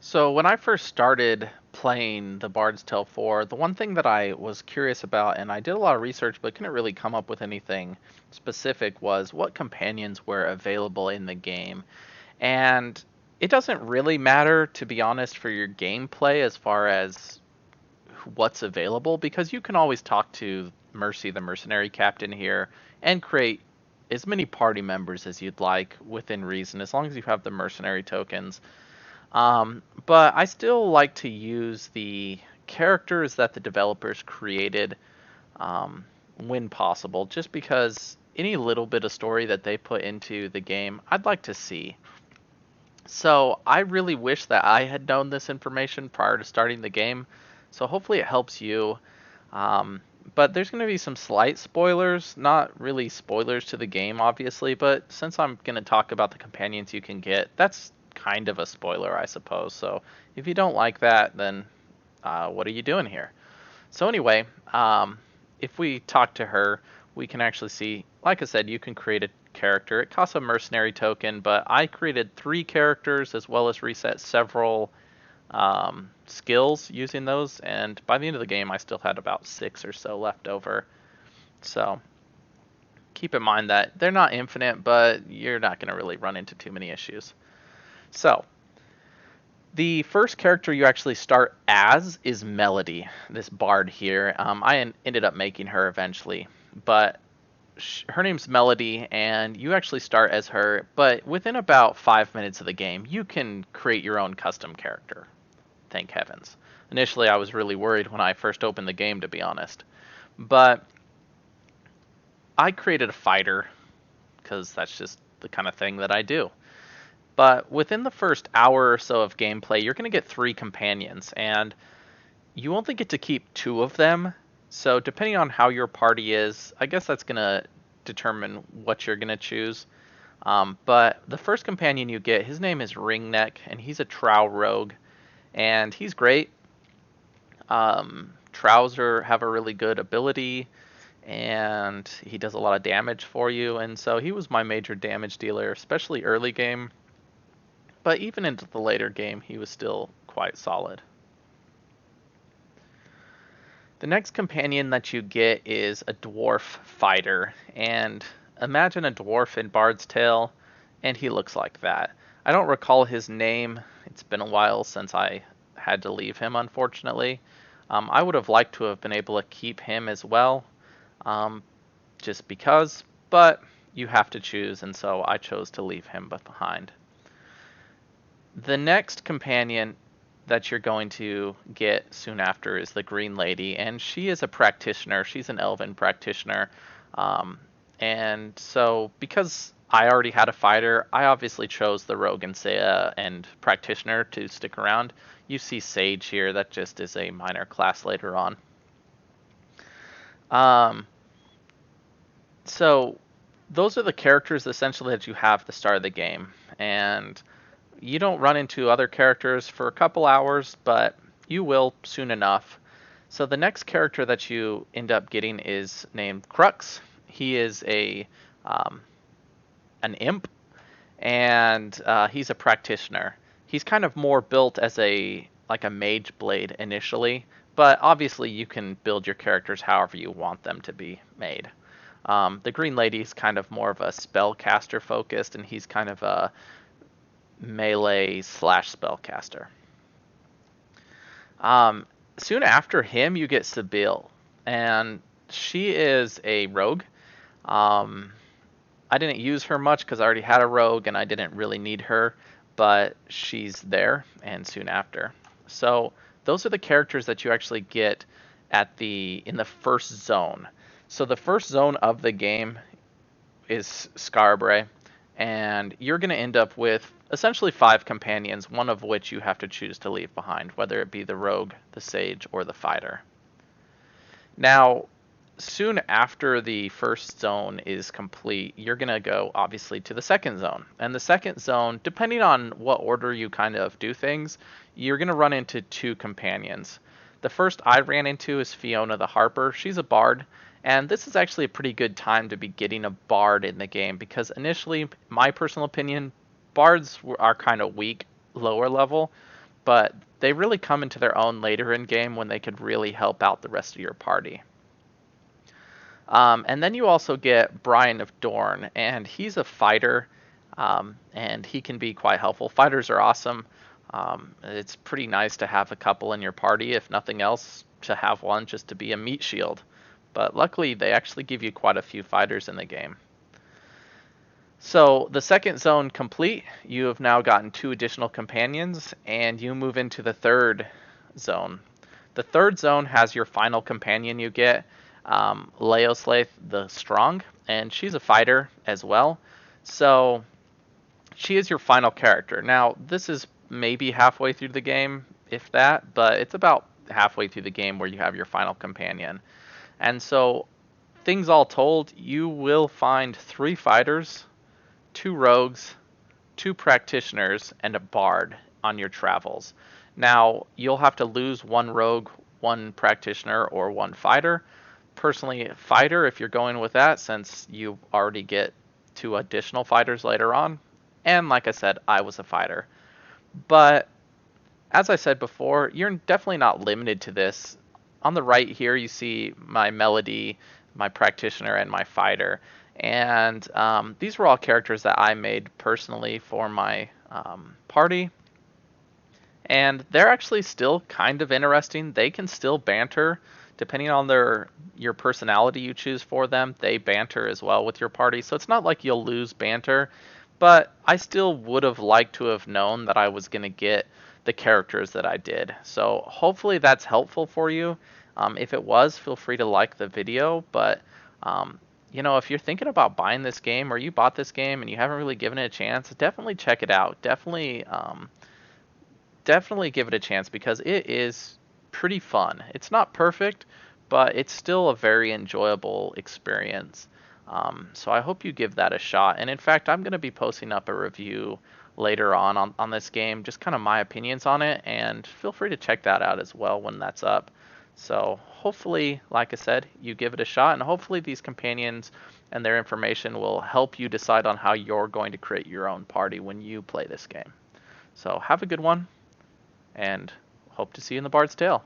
So when I first started playing the Bard's Tale 4, the one thing that I was curious about, and I did a lot of research but couldn't really come up with anything specific, was what companions were available in the game. And it doesn't really matter, to be honest, for your gameplay as far as what's available, because you can always talk to Mercy, the mercenary captain here, and create as many party members as you'd like within reason, as long as you have the mercenary tokens. But I still like to use the characters that the developers created when possible, just because any little bit of story that they put into the game, I'd like to see. So I really wish that I had known this information prior to starting the game. So hopefully it helps you. Um, but there's going to be some slight spoilers, not really spoilers to the game, obviously, but since I'm going to talk about the companions you can get, that's kind of a spoiler, I suppose. So if you don't like that, then what are you doing here? So anyway, if we talk to her, we can actually see, like I said, you can create a character. It costs a mercenary token, but I created 3 characters as well as reset several skills using those, and by the end of the game I still had about 6 or so left over. So keep in mind that they're not infinite, but you're not going to really run into too many issues. So the first character you actually start as is Melody, this bard here. I ended up making her eventually, but her name's Melody, and you actually start as her, but within about 5 minutes of the game, you can create your own custom character. Thank heavens. Initially, I was really worried when I first opened the game, to be honest. But I created a fighter, because that's just the kind of thing that I do. But within the first hour or so of gameplay, you're going to get 3 companions, and you only get to keep 2 of them. So depending on how your party is, I guess that's going to determine what you're going to choose. But the first companion you get, his name is Ringneck, and he's a Trow rogue, and he's great. Trouser have a really good ability, and he does a lot of damage for you, and so he was my major damage dealer, especially early game. But even into the later game, he was still quite solid. The next companion that you get is a Dwarf Fighter, and imagine a dwarf in Bard's Tale, and he looks like that. I don't recall his name. It's been a while since I had to leave him, unfortunately. I would have liked to have been able to keep him as well, just because, but you have to choose, and so I chose to leave him behind. The next companion that you're going to get soon after is the Green Lady, and she is a practitioner. She's an elven practitioner. And so, because I already had a fighter, I obviously chose the Rogue and Practitioner to stick around. You see Sage here, that just is a minor class later on. Um, so, those are the characters essentially that you have at the start of the game. And you don't run into other characters for a couple hours, but you will soon enough. So the next character that you end up getting is named Crux. He is an imp, and he's a practitioner. He's kind of more built as a mage blade initially, but obviously you can build your characters however you want them to be made. The Green Lady's kind of more of a spellcaster focused, and he's kind of a melee slash spellcaster. Soon after him, you get Sibyl, and she is a rogue. I didn't use her much because I already had a rogue and I didn't really need her, but she's there and soon after. So those are the characters that you actually get in the first zone. So the first zone of the game is Scarborough, and you're going to end up with essentially 5 companions, one of which you have to choose to leave behind, whether it be the rogue, the sage, or the fighter. Now, soon after the first zone is complete, you're going to go obviously to the second zone. And the second zone, depending on what order you kind of do things, you're going to run into 2 companions. The first I ran into is Fiona the Harper. She's a bard, and this is actually a pretty good time to be getting a bard in the game because initially, my personal opinion, bards are kind of weak lower level, but they really come into their own later in game when they could really help out the rest of your party. And then you also get Brian of Dorn, and he's a fighter, and he can be quite helpful. Fighters are awesome. It's pretty nice to have a couple in your party, if nothing else, to have one just to be a meat shield. But luckily, they actually give you quite a few fighters in the game. So the second zone complete, you have now gotten 2 additional companions, and you move into the third zone. The third zone has your final companion you get, Leoslaith the Strong, and she's a fighter as well. So she is your final character. Now, this is maybe halfway through the game, if that, but it's about halfway through the game where you have your final companion. And so, things all told, you will find 3 fighters, 2 rogues, 2 practitioners, and a bard on your travels. Now, you'll have to lose 1 rogue, 1 practitioner, or 1 fighter. Personally, fighter if you're going with that, since you already get 2 additional fighters later on. And like I said, I was a fighter. But as I said before, you're definitely not limited to this. On the right here, you see my melody, my practitioner, and my fighter. And these were all characters that I made personally for my party. And they're actually still kind of interesting. They can still banter. Depending on your personality you choose for them, they banter as well with your party. So it's not like you'll lose banter. But I still would have liked to have known that I was going to get the characters that I did. So hopefully that's helpful for you. If it was, feel free to like the video. But if you're thinking about buying this game, or you bought this game and you haven't really given it a chance, definitely check it out. Definitely give it a chance, because it is pretty fun. It's not perfect, but it's still a very enjoyable experience. So I hope you give that a shot. And in fact, I'm going to be posting up a review later on this game, just kind of my opinions on it, and feel free to check that out as well when that's up. So hopefully, like I said, you give it a shot, and hopefully these companions and their information will help you decide on how you're going to create your own party when you play this game. So have a good one, and hope to see you in the Bard's Tale.